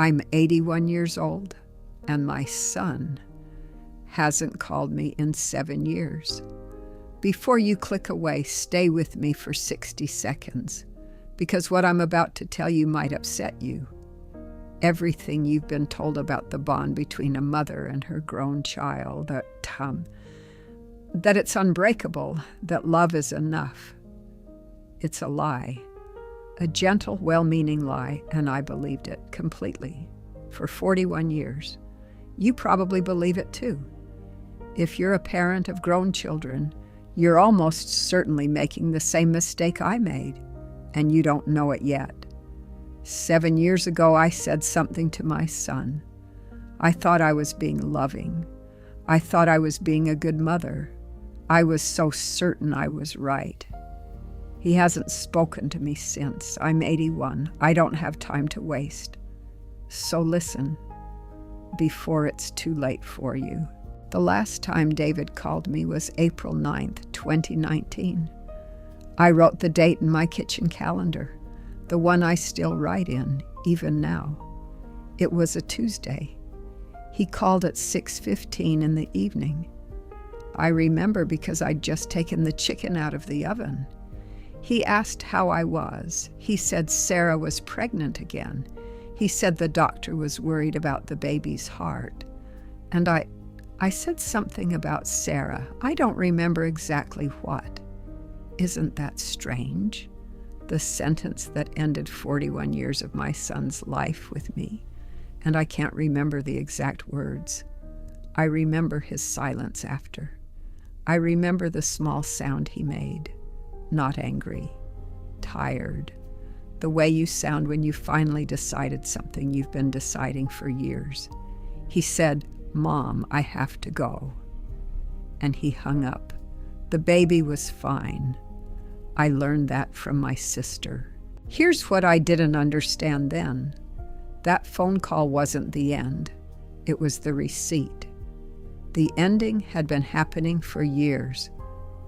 I'm 81 years old, and my son hasn't called me in 7 years. Before you click away, stay with me for 60 seconds, because what I'm about to tell you might upset you. Everything you've been told about the bond between a mother and her grown child, that it's unbreakable, that love is enough. It's a lie. A gentle, well-meaning lie, and I believed it completely for 41 years. You probably believe it too. If you're a parent of grown children, you're almost certainly making the same mistake I made, and you don't know it yet. 7 years ago, I said something to my son. I thought I was being loving. I thought I was being a good mother. I was so certain I was right. He hasn't spoken to me since. I'm 81. I don't have time to waste. So listen, before it's too late for you. The last time David called me was April 9th, 2019. I wrote the date in my kitchen calendar, the one I still write in, even now. It was a Tuesday. He called at 6:15 in the evening. I remember because I'd just taken the chicken out of the oven. He asked how I was. He said Sarah was pregnant again. He said the doctor was worried about the baby's heart. And I said something about Sarah. I don't remember exactly what. Isn't that strange? The sentence that ended 41 years of my son's life with me. And I can't remember the exact words. I remember his silence after. I remember the small sound he made. Not angry, tired, the way you sound when you finally decided something you've been deciding for years. He said, "Mom, I have to go." And he hung up. The baby was fine. I learned that from my sister. Here's what I didn't understand then. That phone call wasn't the end. It was the receipt. The ending had been happening for years,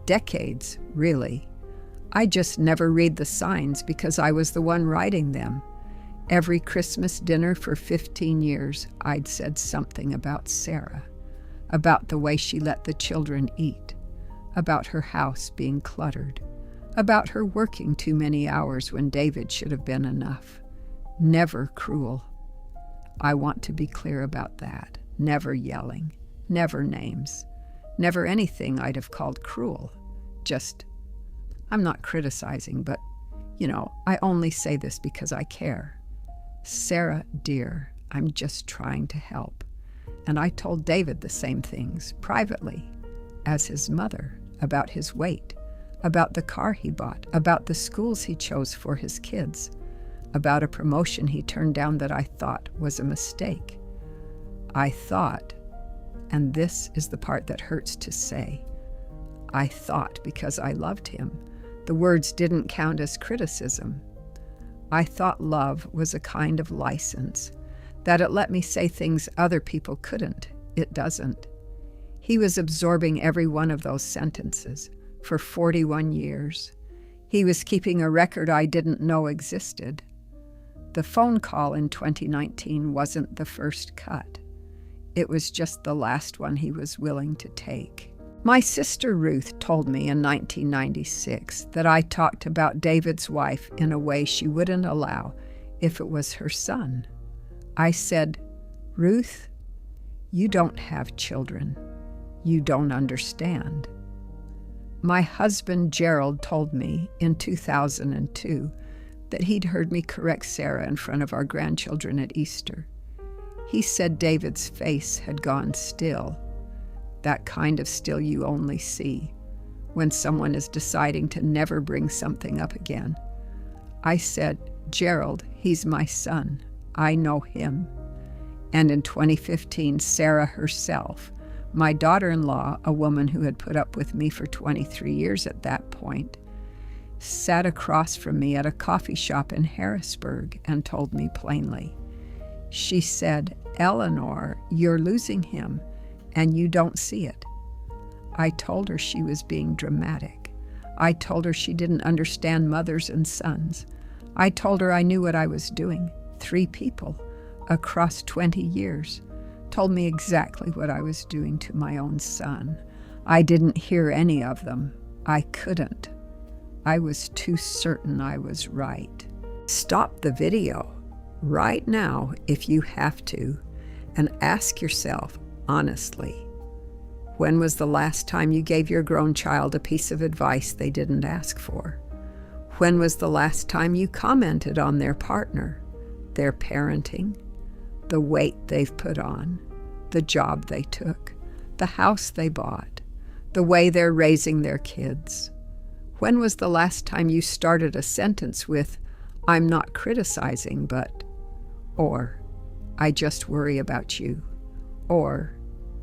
decades, really. I just never read the signs because I was the one writing them. Every Christmas dinner for 15 years, I'd said something about Sarah, about the way she let the children eat, about her house being cluttered, about her working too many hours when David should have been enough. Never cruel. I want to be clear about that. Never yelling, never names, never anything I'd have called cruel. Just, I'm not criticizing, but, I only say this because I care. Sarah, dear, I'm just trying to help. And I told David the same things, privately, as his mother, about his weight, about the car he bought, about the schools he chose for his kids, about a promotion he turned down that I thought was a mistake. I thought, and this is the part that hurts to say, I thought because I loved him. The words didn't count as criticism. I thought love was a kind of license, that it let me say things other people couldn't. It doesn't. He was absorbing every one of those sentences for 41 years. He was keeping a record I didn't know existed. The phone call in 2019 wasn't the first cut. It was just the last one he was willing to take. My sister Ruth told me in 1996 that I talked about David's wife in a way she wouldn't allow if it was her son. I said, "Ruth, you don't have children. You don't understand." My husband Gerald told me in 2002 that he'd heard me correct Sarah in front of our grandchildren at Easter. He said David's face had gone still. That kind of still you only see when someone is deciding to never bring something up again. I said, "Gerald, he's my son. I know him." And in 2015, Sarah herself, my daughter-in-law, a woman who had put up with me for 23 years at that point, sat across from me at a coffee shop in Harrisburg and told me plainly. She said, "Eleanor, you're losing him, and you don't see it." I told her she was being dramatic. I told her she didn't understand mothers and sons. I told her I knew what I was doing. 3 people, across 20 years told me exactly what I was doing to my own son. I didn't hear any of them. I couldn't. I was too certain I was right. Stop the video right now if you have to, and ask yourself honestly, when was the last time you gave your grown child a piece of advice they didn't ask for? When was the last time you commented on their partner, their parenting, the weight they've put on, the job they took, the house they bought, the way they're raising their kids? When was the last time you started a sentence with, "I'm not criticizing, but," or, "I just worry about you," or,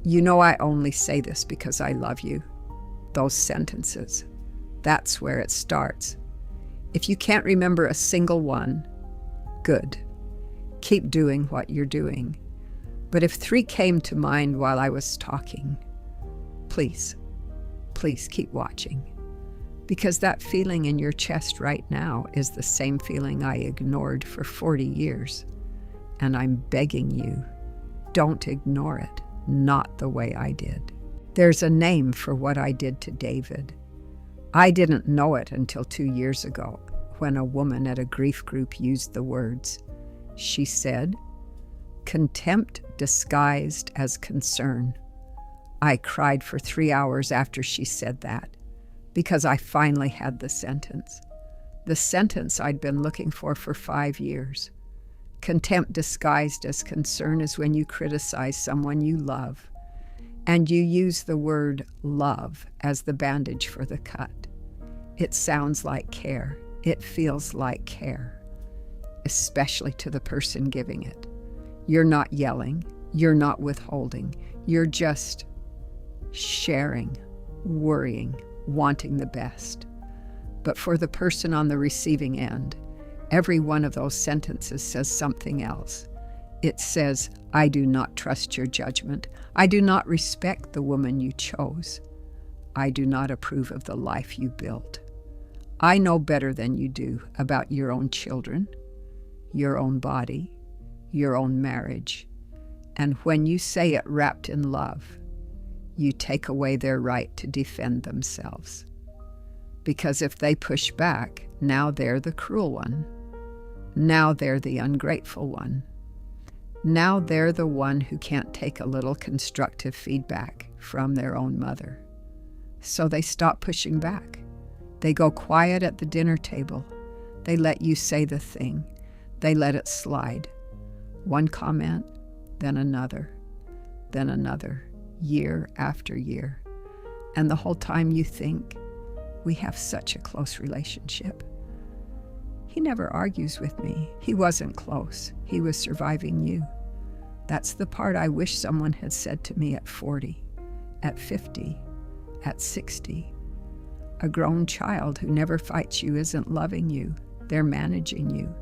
"You know I only say this because I love you"? Those sentences. That's where it starts. If you can't remember a single one, good. Keep doing what you're doing. But if 3 came to mind while I was talking, please keep watching. Because that feeling in your chest right now is the same feeling I ignored for 40 years. And I'm begging you, don't ignore it, not the way I did. There's a name for what I did to David. I didn't know it until 2 years ago when a woman at a grief group used the words. She said, "Contempt disguised as concern." I cried for 3 hours after she said that, because I finally had the sentence I'd been looking for 5 years. Contempt disguised as concern is when you criticize someone you love, and you use the word love as the bandage for the cut. It sounds like care. It feels like care, especially to the person giving it. You're not yelling. You're not withholding. You're just sharing, worrying, wanting the best. But for the person on the receiving end, every one of those sentences says something else. It says, "I do not trust your judgment. I do not respect the woman you chose. I do not approve of the life you built. I know better than you do about your own children, your own body, your own marriage. And when you say it wrapped in love, you take away their right to defend themselves. Because if they push back, now they're the cruel one. Now they're the ungrateful one. Now they're the one who can't take a little constructive feedback from their own mother. So they stop pushing back. They go quiet at the dinner table. They let you say the thing. They let it slide. One comment, then another, year after year. And the whole time you think, we have such a close relationship. He never argues with me. He wasn't close. He was surviving you. That's the part I wish someone had said to me at 40, at 50, at 60. A grown child who never fights you isn't loving you. They're managing you.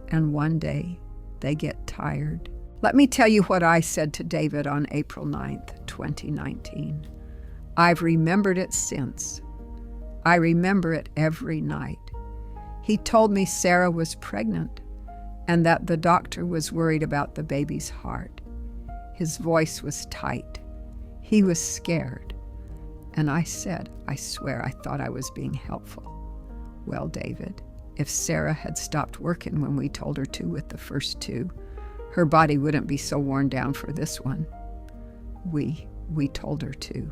And one day, they get tired. Let me tell you what I said to David on April 9th, 2019. I've remembered it since. I remember it every night. He told me Sarah was pregnant and that the doctor was worried about the baby's heart. His voice was tight. He was scared. And I said, I swear I thought I was being helpful. Well, David, if Sarah had stopped working when we told her to with the first 2, her body wouldn't be so worn down for this one. We told her to,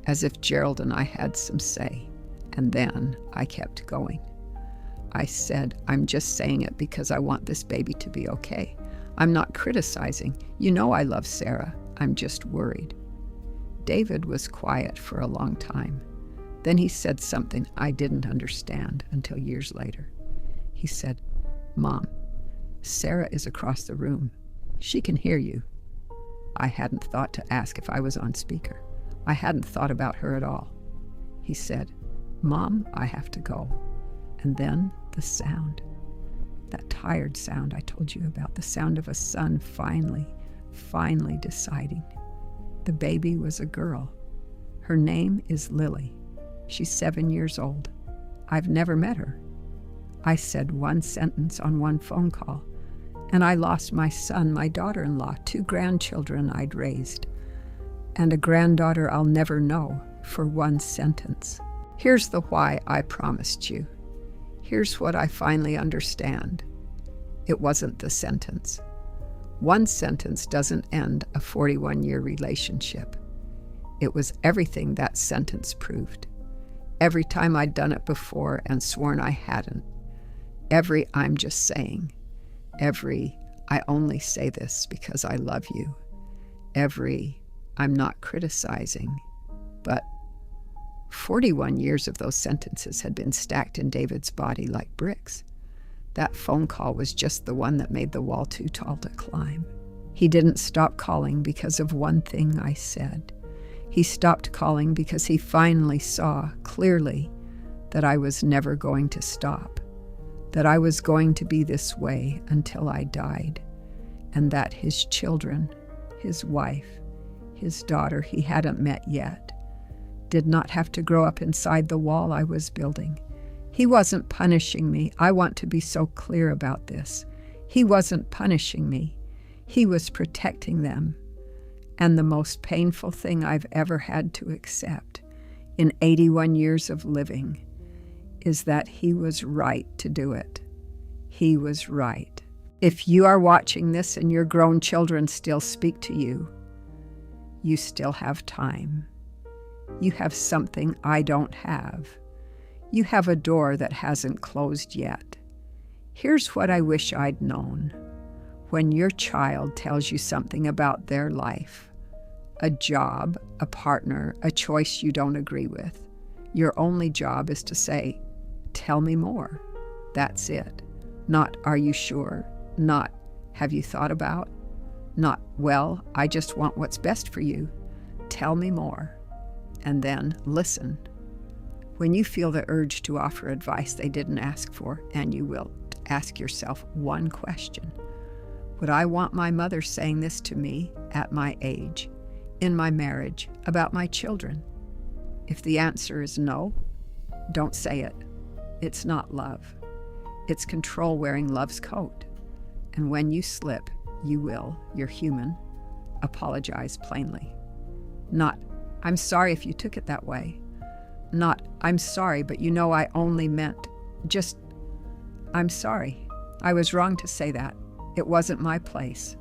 as if Gerald and I had some say. And then I kept going. I said, I'm just saying it because I want this baby to be okay. I'm not criticizing. You know I love Sarah. I'm just worried. David was quiet for a long time. Then he said something I didn't understand until years later. He said, Mom, Sarah is across the room. She can hear you. I hadn't thought to ask if I was on speaker. I hadn't thought about her at all. He said, Mom, I have to go. And then the sound, that tired sound I told you about, the sound of a son finally deciding. The baby was a girl. Her name is Lily. She's 7 years old. I've never met her. I said one sentence on one phone call, And I lost my son, my daughter-in-law, 2 grandchildren I'd raised, and a granddaughter I'll never know for one sentence. Here's the why I promised you. Here's what I finally understand. It wasn't the sentence. One sentence doesn't end a 41-year relationship. It was everything that sentence proved. Every time I'd done it before and sworn I hadn't. Every I'm just saying. Every I only say this because I love you. Every I'm not criticizing. But 41 years of those sentences had been stacked in David's body like bricks. That phone call was just the one that made the wall too tall to climb. He didn't stop calling because of one thing I said. He stopped calling because he finally saw clearly that I was never going to stop, that I was going to be this way until I died, and that his children, his wife, his daughter he hadn't met yet, did not have to grow up inside the wall I was building. He wasn't punishing me. I want to be so clear about this. He wasn't punishing me. He was protecting them. And the most painful thing I've ever had to accept in 81 years of living is that he was right to do it. He was right. If you are watching this and your grown children still speak to you, you still have time. You have something I don't have. You have a door that hasn't closed yet. Here's what I wish I'd known. When your child tells you something about their life, a job, a partner, a choice you don't agree with, your only job is to say, "Tell me more." That's it. Not, "Are you sure?" Not, "Have you thought about?" Not, "Well, I just want what's best for you." Tell me more. And then listen. When you feel the urge to offer advice they didn't ask for, and you will, ask yourself one question. Would I want my mother saying this to me at my age, in my marriage, about my children? If the answer is no, don't say it. It's not love. It's control wearing love's coat. And when you slip, you will, you're human, apologize plainly. Not, "I'm sorry if you took it that way." Not, "I'm sorry, but you know I only meant," just, "I'm sorry. I was wrong to say that. It wasn't my place."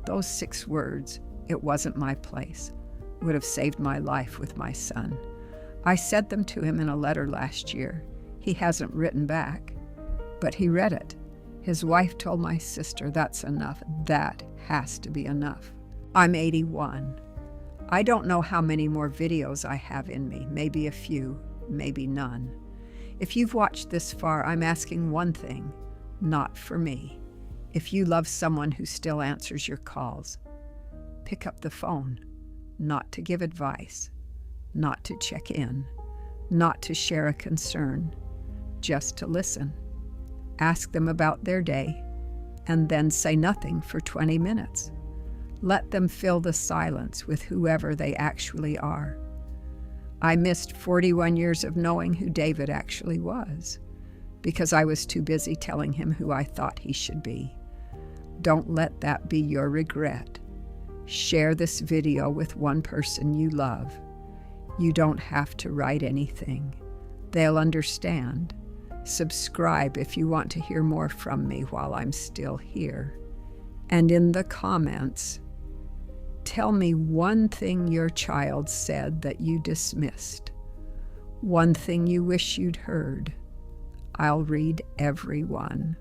Those 6 words, "It wasn't my place," would have saved my life with my son. I said them to him in a letter last year. He hasn't written back, but he read it. His wife told my sister, "That's enough. That has to be enough." I'm 81. I don't know how many more videos I have in me, maybe a few, maybe none. If you've watched this far, I'm asking one thing, not for me. If you love someone who still answers your calls, pick up the phone, not to give advice, not to check in, not to share a concern, just to listen. Ask them about their day, and then say nothing for 20 minutes. Let them fill the silence with whoever they actually are. I missed 41 years of knowing who David actually was, because I was too busy telling him who I thought he should be. Don't let that be your regret. Share this video with one person you love. You don't have to write anything. They'll understand. Subscribe if you want to hear more from me while I'm still here. And in the comments, tell me one thing your child said that you dismissed. One thing you wish you'd heard. I'll read every one.